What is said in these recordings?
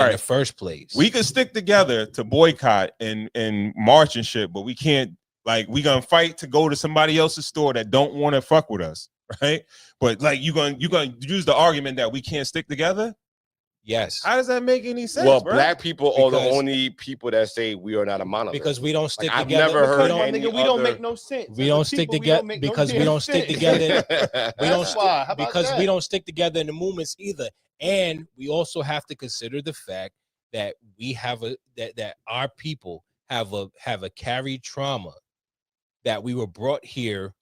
the first place. We could stick together to boycott and march and shit, but we can't. Like, we gonna fight to go to somebody else's store that don't want to fuck with us, right? But like, you gonna use the argument that we can't stick together. Yes. How does that make any sense? Well, bro? black people are the only people that say we are not a monolith. Because we don't stick I've together. never heard we don't make no sense. We don't stick together because we don't stick together. We don't stick together in the movements either. And we also have to consider the fact that we have that our people have a carried trauma that we were brought here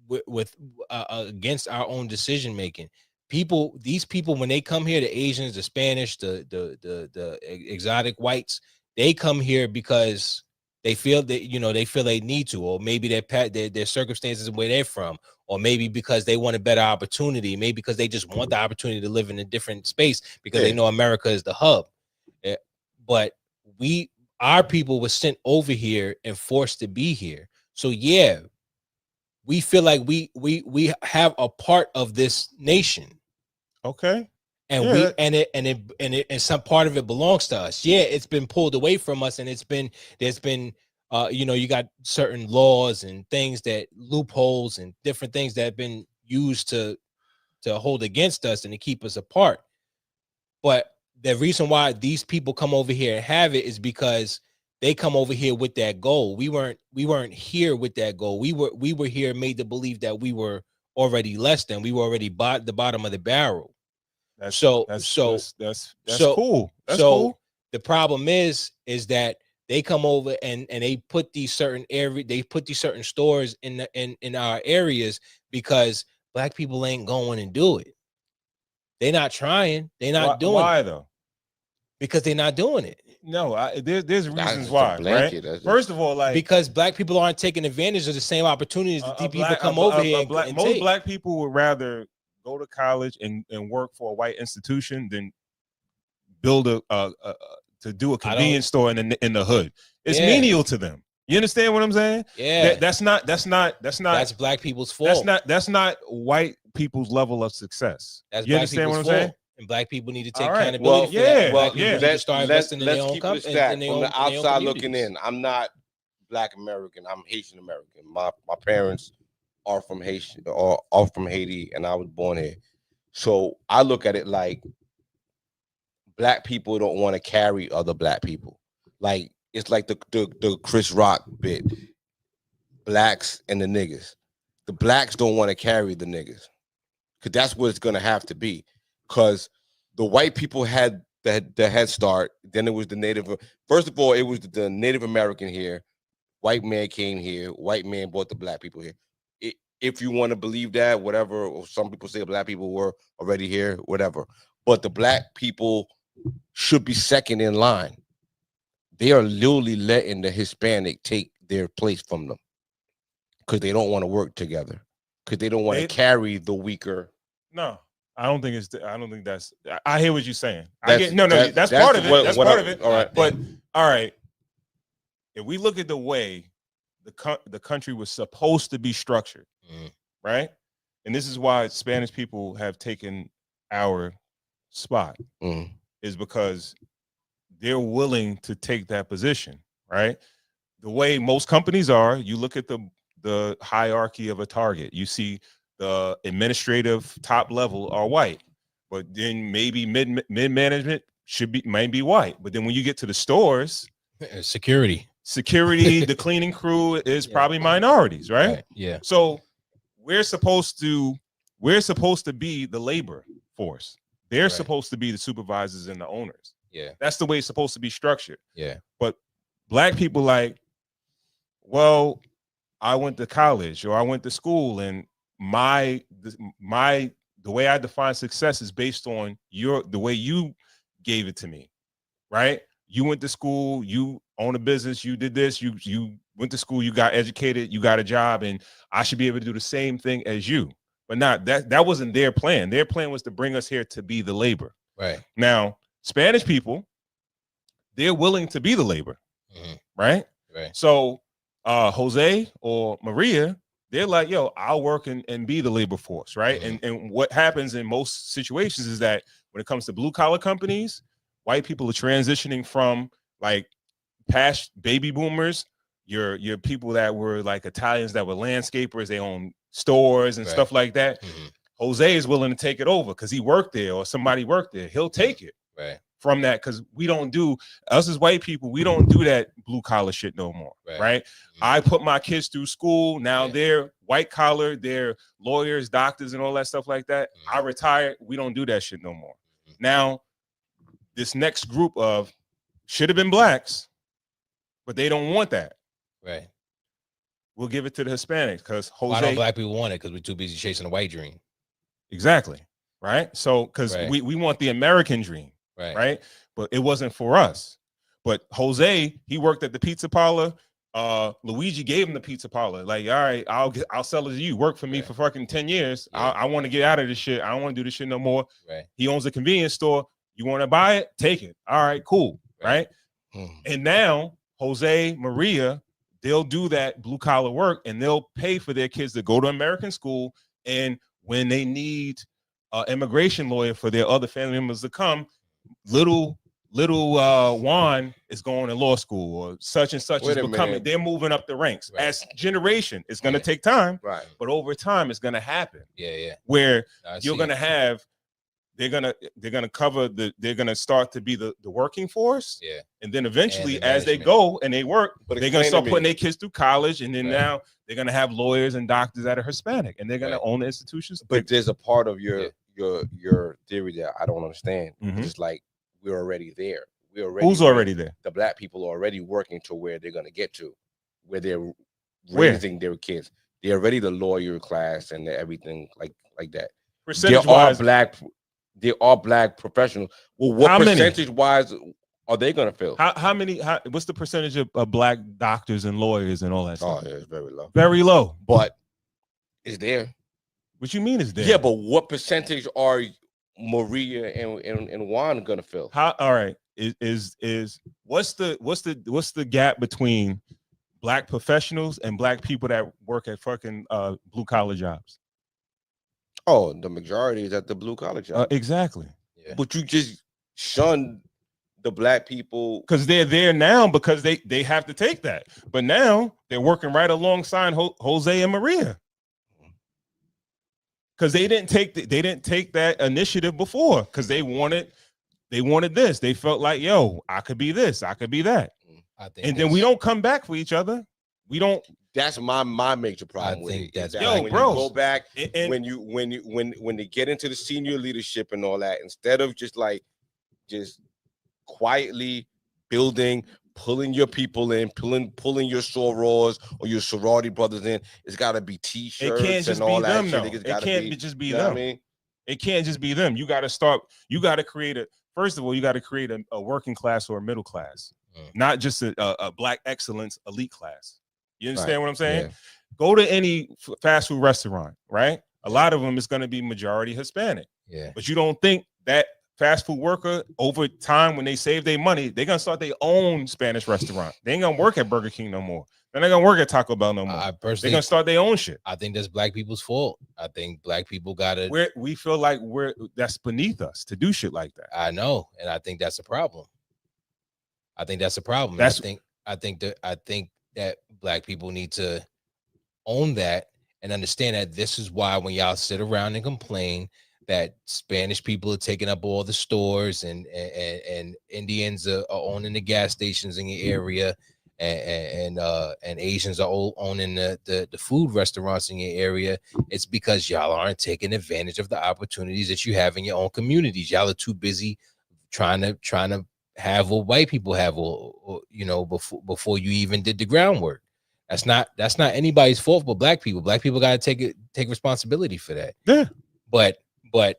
with against our own decision making. These people, when they come here, the Asians, the Spanish, the exotic whites, they come here because they feel that they need to, or maybe their circumstances and where they're from, or maybe because they want a better opportunity, maybe because they just want the opportunity to live in a different space because they know America is the hub. But our people were sent over here and forced to be here. So yeah, we feel like we have a part of this nation. Okay. And and some part of it belongs to us. Yeah, it's been pulled away from us, and there's been you got certain laws and things, that loopholes and different things that have been used to hold against us and to keep us apart. But the reason why these people come over here and have it is because they come over here with that goal. We weren't here with that goal. We were here made to believe that we were already less than. We were already the bottom of the barrel. That's cool. That's cool. The problem is that they come over and they put these certain certain stores in our areas because black people ain't going and do it. They're not trying. They're not doing it. Why though? Because they're not doing it. No, there's reasons why, right? First of all, like, because black people aren't taking advantage of the same opportunities that people come over here. Most black people would rather go to college and work for a white institution than build to do a convenience store in the hood. It's menial to them. You understand what I'm saying? Yeah. That's black people's fault. That's not white people's level of success. You understand what I'm saying? And black people need to take accountability. Let's keep it stacked. From the outside looking in, I'm not Black American. I'm Haitian American. My parents are from Haitian or are from Haiti, and I was born here. So I look at it like black people don't want to carry other black people. Like, it's like the Chris Rock bit, blacks and the niggas. The blacks don't want to carry the niggas, because that's what it's gonna have to be. Because the white people had the head start, then it was the native. First of all, it was the Native American here. White man came here. White man brought the black people here. If you want to believe that, whatever. Or some people say black people were already here, whatever. But the black people should be second in line. They are literally letting the Hispanic take their place from them because they don't want to work together, because they don't want to carry the weaker. No. I don't think that's. I hear what you're saying. That's part of it. That's part of it. All right, but all right. If we look at the way the country was supposed to be structured, right, and this is why Spanish people have taken our spot, is because they're willing to take that position, right? The way most companies are, you look at the hierarchy of a Target, you see. The administrative top level are white, but then maybe mid management might be white. But then when you get to the stores, security, the cleaning crew is probably minorities, right? Yeah. So we're supposed to be the labor force. They're supposed to be the supervisors and the owners. Yeah. That's the way it's supposed to be structured. Yeah. But black people like, well, I went to college or I went to school, and the way I define success is based on the way you gave it to me, right? You went to school, you own a business, you did this, you went to school, you got educated, you got a job, and I should be able to do the same thing as you. But not that wasn't their plan. Their plan was to bring us here to be the labor. Right. Now, Spanish people, they're willing to be the labor, right? Right. So Jose or Maria, they're like, yo, I'll work and be the labor force, right? And what happens in most situations is that when it comes to blue collar companies, white people are transitioning from like past baby boomers, your people that were like Italians that were landscapers, they own stores and stuff like that. Jose is willing to take it over because he worked there or somebody worked there. He'll take it from that because we don't do, us as white people, we don't do that blue collar shit no more, right? I put my kids through school. Now they're white collar, they're lawyers, doctors, and all that stuff like that. I retired. We don't do that shit no more. Now, this next group of should have been blacks, but they don't want that. Right. We'll give it to the Hispanics because Jose. Why don't black people want it? Because we're too busy chasing the white dream. Exactly. Right. So because we want the American dream. Right. But it wasn't for us. But Jose, he worked at the pizza parlor. Luigi gave him the pizza parlor. Like, all right, I'll sell it to you. Work for me for fucking 10 years. I want to get out of this shit. I don't want to do this shit no more. He owns a convenience store. You want to buy it? Take it. All right, cool. Right. And now Jose, Maria, they'll do that blue collar work and they'll pay for their kids to go to American school. And when they need an immigration lawyer for their other family members to come, little Juan is going to law school or such and such is becoming, they're moving up the ranks as generation. It's going to take time, but over time it's going to happen. Where you're going to have, they're going to cover they're going to start to be the working force. And then eventually as they go and they work, they're going to start putting their kids through college. And then now they're going to have lawyers and doctors that are Hispanic and they're going to own the institutions. But there's a part of your theory that I don't understand. It's like, we're already there. Who's already there? The black people are already working to where they're going to get to, where they're raising their kids. They're already the lawyer class and everything like that. They are black professionals. Well, what percentage wise are they going to fill? How many? What's the percentage of black doctors and lawyers and all that stuff? Oh, yeah, it's very low. Very low. But it's there. What you mean is there? Yeah, but what percentage are Maria and Juan gonna fill? All right, is what's the gap between black professionals and black people that work at fucking blue collar jobs? Oh, the majority is at the blue collar job. Exactly. But you just shunned the black people because they're there now because they have to take that. But now they're working right alongside Jose and Maria. Because they didn't take that initiative before because they wanted this. They felt like, yo, I could be this, I could be that. And then we don't come back for each other. We don't. That's my major problem with it. That's when you go back and when they get into the senior leadership and all that, instead of just quietly building, pulling your people in, pulling your sorors or your sorority brothers in. It's got to be T-shirts and all that shit. It can't just be them. I mean, it can't just be them. You got to start. You got to create first of all, you got to create a working class or a middle class, not just a black excellence elite class. You understand what I'm saying? Yeah. Go to any fast food restaurant, right? A lot of them is going to be majority Hispanic. Yeah. But you don't think that fast food worker over time, when they save their money, they're gonna start their own Spanish restaurant. They ain't gonna work at Burger King no more. They're not gonna work at Taco Bell no more. They're gonna start their own shit. I think that's black people's fault. I think black people gotta. We feel like that's beneath us to do shit like that. I know, and I think that's a problem. I think that black people need to own that and understand that this is why when y'all sit around and complain that Spanish people are taking up all the stores and Indians are owning the gas stations in your area and Asians are all owning the food restaurants in your area. It's because y'all aren't taking advantage of the opportunities that you have in your own communities. Y'all are too busy trying to have what white people have or before you even did the groundwork. That's not anybody's fault but black people. Black people got to take responsibility for that. Yeah. But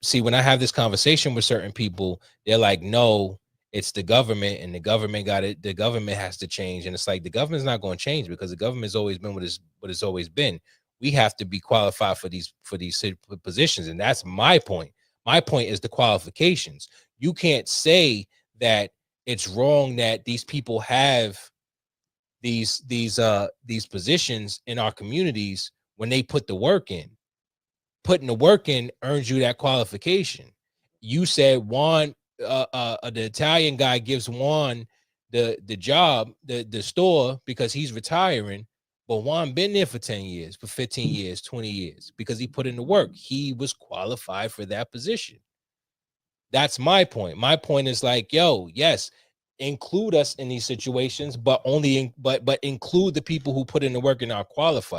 see, when I have this conversation with certain people, they're like, no, it's the government and the government the government has to change. And it's like, the government's not going to change because the government's always been what it's always been. We have to be qualified for these positions. And that's my point. My point is the qualifications. You can't say that it's wrong that these people have these positions in our communities when they put the work in. Putting the work in earns you that qualification. You said Juan the Italian guy gives Juan the job, the store, because he's retiring, but Juan been there for 10 years, for 15 years, 20 years, because he put in the work. He was qualified for that position. That's my point. My point is like, yo, yes, include us in these situations, but only but include the people who put in the work and are qualified.